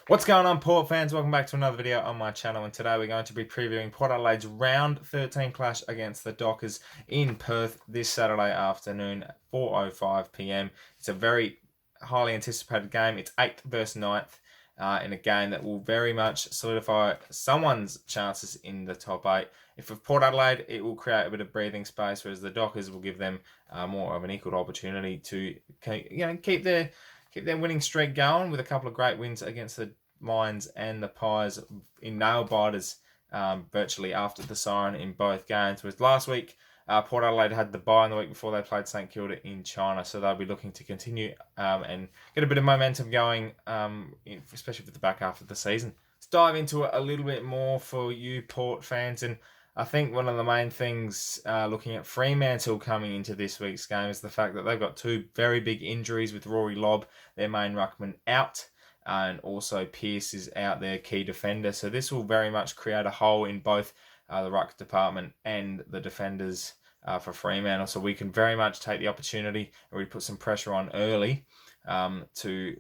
What's going on, Port fans? Welcome back to another video on my channel, and today we're going to be previewing Port Adelaide's round 13 clash against the Dockers in Perth this Saturday afternoon at 4:05 p.m. It's a very highly anticipated game. It's 8th versus 9th in a game that will very much solidify someone's chances in the top 8. If for Port Adelaide, it will create a bit of breathing space, whereas the Dockers will give them more of an equal opportunity to keep their winning streak going with a couple of great wins against the Lions and the Pies in nail biters virtually after the siren in both games. Whereas last week, Port Adelaide had the bye in the week before they played St Kilda in China, so they'll be looking to continue and get a bit of momentum going, especially for the back half of the season. Let's dive into it a little bit more for you Port fans, and I think one of the main things looking at Fremantle coming into this week's game is the fact that they've got two very big injuries with Rory Lobb, their main ruckman, out, and also Pearce is out, their key defender. So this will very much create a hole in both the ruck department and the defenders for Fremantle. So we can very much take the opportunity and really put some pressure on early to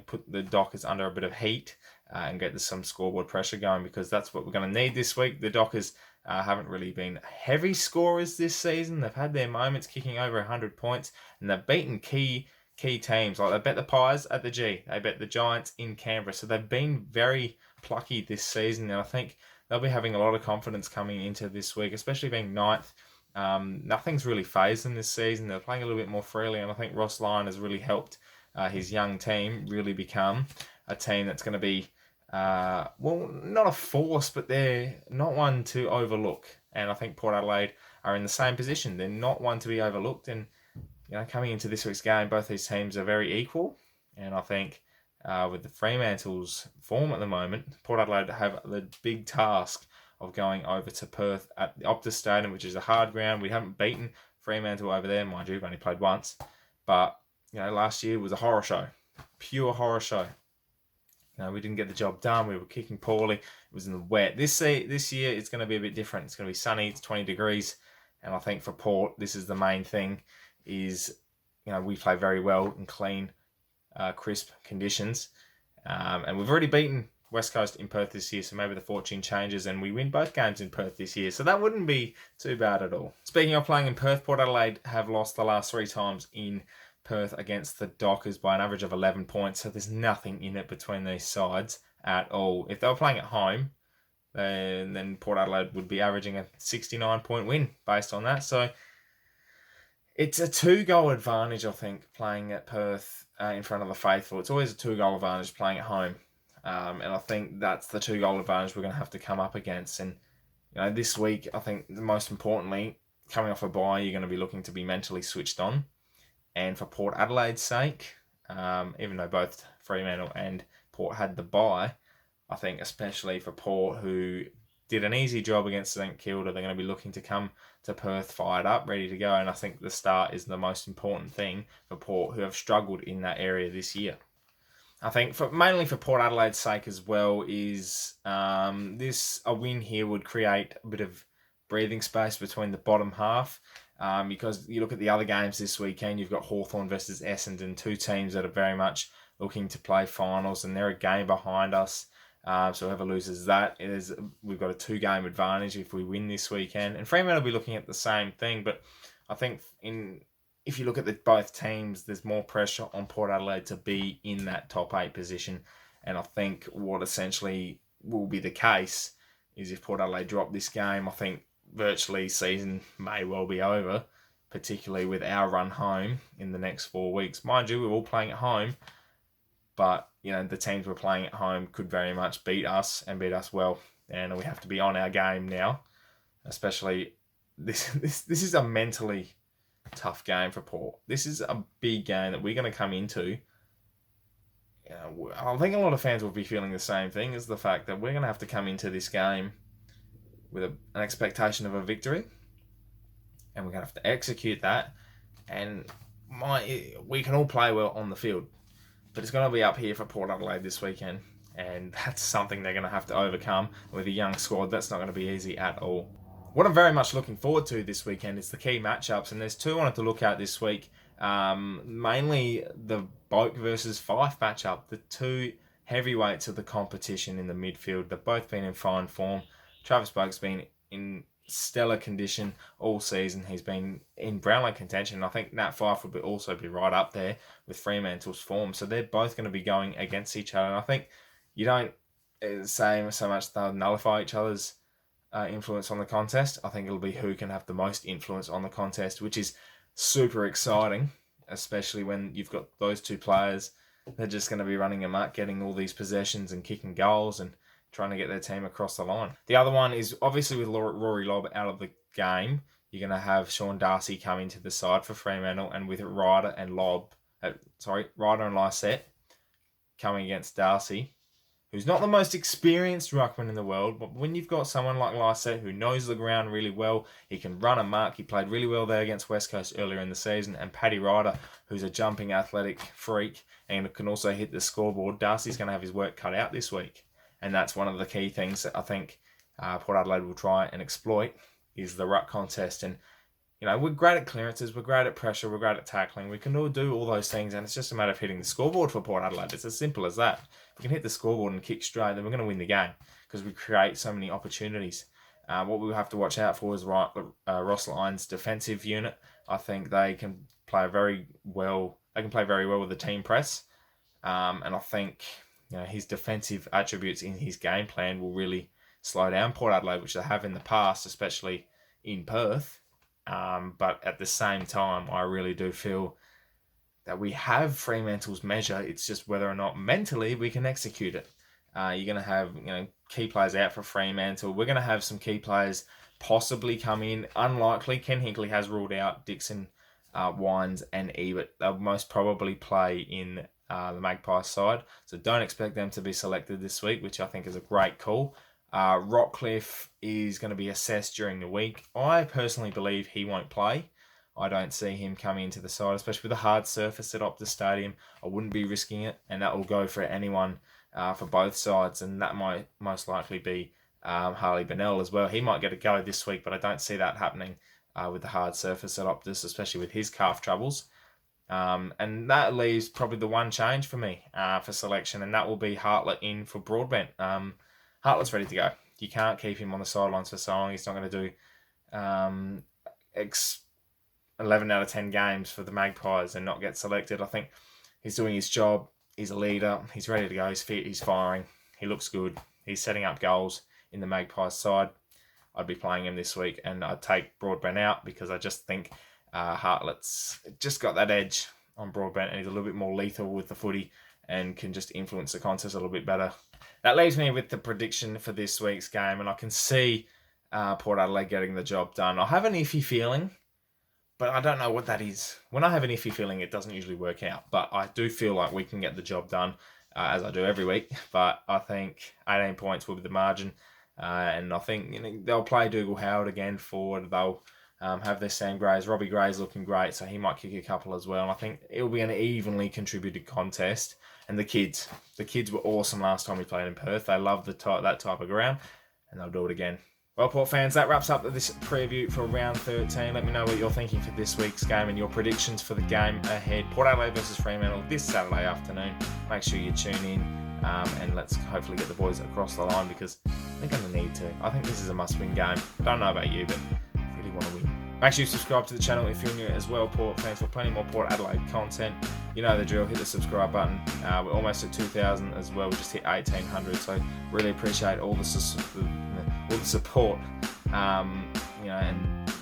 put the Dockers under a bit of heat and get some scoreboard pressure going, because that's what we're going to need this week. The Dockers haven't really been heavy scorers this season. They've had their moments kicking over 100 points, and they've beaten key teams. Like, they bet the Pies at the G, they bet the Giants in Canberra. So they've been very plucky this season, and I think they'll be having a lot of confidence coming into this week, especially being ninth. Nothing's really phased them this season. They're playing a little bit more freely, and I think Ross Lyon has really helped his young team really become a team that's going to be not a force, but they're not one to overlook. And I think Port Adelaide are in the same position. They're not one to be overlooked, and coming into this week's game, both these teams are very equal. And I think with the Fremantle's form at the moment, Port Adelaide have the big task of going over to Perth at the Optus Stadium, which is a hard ground. We haven't beaten Fremantle over there, mind you, we've only played once. But last year was a horror show, pure horror show. We didn't get the job done. We were kicking poorly. It was in the wet. This year, it's going to be a bit different. It's going to be sunny. It's 20 degrees. And I think for Port, this is the main thing, is, we play very well in clean, crisp conditions. And we've already beaten West Coast in Perth this year, so maybe the fortune changes and we win both games in Perth this year. So that wouldn't be too bad at all. Speaking of playing in Perth, Port Adelaide have lost the last 3 times in Perth against the Dockers by an average of 11 points, so there's nothing in it between these sides at all. If they were playing at home, then Port Adelaide would be averaging a 69-point win based on that. So it's a 2-goal advantage, I think, playing at Perth in front of the faithful. It's always a 2-goal advantage playing at home, and I think that's the 2-goal advantage we're going to have to come up against. And this week, I think most importantly, coming off a bye, you're going to be looking to be mentally switched on. And for Port Adelaide's sake, even though both Fremantle and Port had the bye, I think especially for Port, who did an easy job against St Kilda, they're going to be looking to come to Perth fired up, ready to go. And I think the start is the most important thing for Port, who have struggled in that area this year. I think mainly for Port Adelaide's sake as well is a win here would create a bit of breathing space between the bottom half. Because you look at the other games this weekend, you've got Hawthorn versus Essendon, 2 teams that are very much looking to play finals, and they're a game behind us. So whoever loses that, we've got a 2-game advantage if we win this weekend. And Fremantle will be looking at the same thing, but I think if you look at both teams, there's more pressure on Port Adelaide to be in that top 8 position. And I think what essentially will be the case is if Port Adelaide drop this game, I think virtually season may well be over, particularly with our run home in the next 4 weeks. Mind you, we're all playing at home, but the teams we're playing at home could very much beat us and beat us well, and we have to be on our game now. Especially this is a mentally tough game for Port. This is a big game that we're going to come into. I think a lot of fans will be feeling the same thing, is the fact that we're going to have to come into this game with an expectation of a victory, and we're going to have to execute that. And we can all play well on the field, but it's going to be up here for Port Adelaide this weekend, and that's something they're going to have to overcome. With a young squad, that's not going to be easy at all. What I'm very much looking forward to this weekend is the key matchups, and there's 2 I wanted to look at this week. Mainly the Boak versus Fife matchup, the 2 heavyweights of the competition in the midfield. They've both been in fine form. Travis Boak's been in stellar condition all season. He's been in Brownlow contention. I think Nat Fyfe would also be right up there with Fremantle's form. So they're both going to be going against each other. And I think you don't say so much they'll nullify each other's influence on the contest. I think it'll be who can have the most influence on the contest, which is super exciting, especially when you've got those two players. They're just going to be running amok, getting all these possessions and kicking goals and trying to get their team across the line. The other one is obviously with Rory Lobb out of the game, you're going to have Sean Darcy come into the side for Fremantle, and with Ryder and Lysette coming against Darcy, who's not the most experienced ruckman in the world, but when you've got someone like Lysette who knows the ground really well, he can run a mark. He played really well there against West Coast earlier in the season, and Paddy Ryder, who's a jumping athletic freak and can also hit the scoreboard. Darcy's going to have his work cut out this week, and that's one of the key things that I think Port Adelaide will try and exploit is the ruck contest. And we're great at clearances, we're great at pressure, we're great at tackling. We can all do all those things, and it's just a matter of hitting the scoreboard for Port Adelaide. It's as simple as that. If we can hit the scoreboard and kick straight, then we're going to win the game because we create so many opportunities. What we have to watch out for is Ross Lyon's defensive unit. I think they can play very well. They can play very well with the team press, and I think his defensive attributes in his game plan will really slow down Port Adelaide, which they have in the past, especially in Perth. But at the same time, I really do feel that we have Fremantle's measure. It's just whether or not mentally we can execute it. You're going to have key players out for Fremantle. We're going to have some key players possibly come in. Unlikely. Ken Hinkley has ruled out Dixon, Wines and Ebert. They'll most probably play in the Magpies side. So don't expect them to be selected this week, which I think is a great call. Rockcliffe is going to be assessed during the week. I personally believe he won't play. I don't see him coming into the side, especially with a hard surface at Optus Stadium. I wouldn't be risking it, and that will go for anyone for both sides, and that might most likely be Harley Bennell as well. He might get a go this week, but I don't see that happening with the hard surface at Optus, especially with his calf troubles. And that leaves probably the one change for me for selection, and that will be Hartlett in for Broadbent. Hartlett's ready to go. You can't keep him on the sidelines for so long. He's not going to do 11 out of 10 games for the Magpies and not get selected. I think he's doing his job. He's a leader. He's ready to go. He's fit. He's firing. He looks good. He's setting up goals in the Magpies side. I'd be playing him this week, and I'd take Broadbent out because I just think Hartlett's just got that edge on Broadbent, and he's a little bit more lethal with the footy and can just influence the contest a little bit better. That leaves me with the prediction for this week's game, and I can see Port Adelaide getting the job done. I have an iffy feeling, but I don't know what that is. When I have an iffy feeling, it doesn't usually work out, but I do feel like we can get the job done, as I do every week. But I think 18 points will be the margin, and I think they'll play Dougal Howard again forward. They'll have their Sam Grays. Robbie Gray's looking great, so he might kick a couple as well. And I think it'll be an evenly contributed contest. And the kids were awesome last time we played in Perth. They love that type of ground, and they'll do it again. Well, Port fans, that wraps up this preview for round 13. Let me know what you're thinking for this week's game and your predictions for the game ahead. Port Adelaide versus Fremantle this Saturday afternoon. Make sure you tune in, and let's hopefully get the boys across the line because they're going to need to. I think this is a must-win game. Don't know about you, but I really want to win. Make sure you subscribe to the channel if you're new as well, Port fans, for plenty more Port Adelaide content. You know the drill, hit the subscribe button. We're almost at 2,000 as well. We just hit 1,800, so really appreciate all the support. And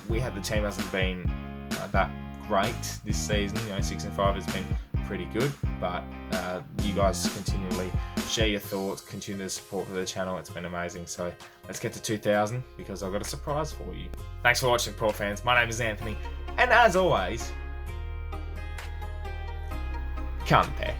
the team hasn't been that great this season. 6-5 has been pretty good, but you guys continually share your thoughts, continue to support for the channel. It's been amazing. So let's get to 2,000 because I've got a surprise for you. Thanks for watching, Port fans. My name is Anthony, and as always, come Pear.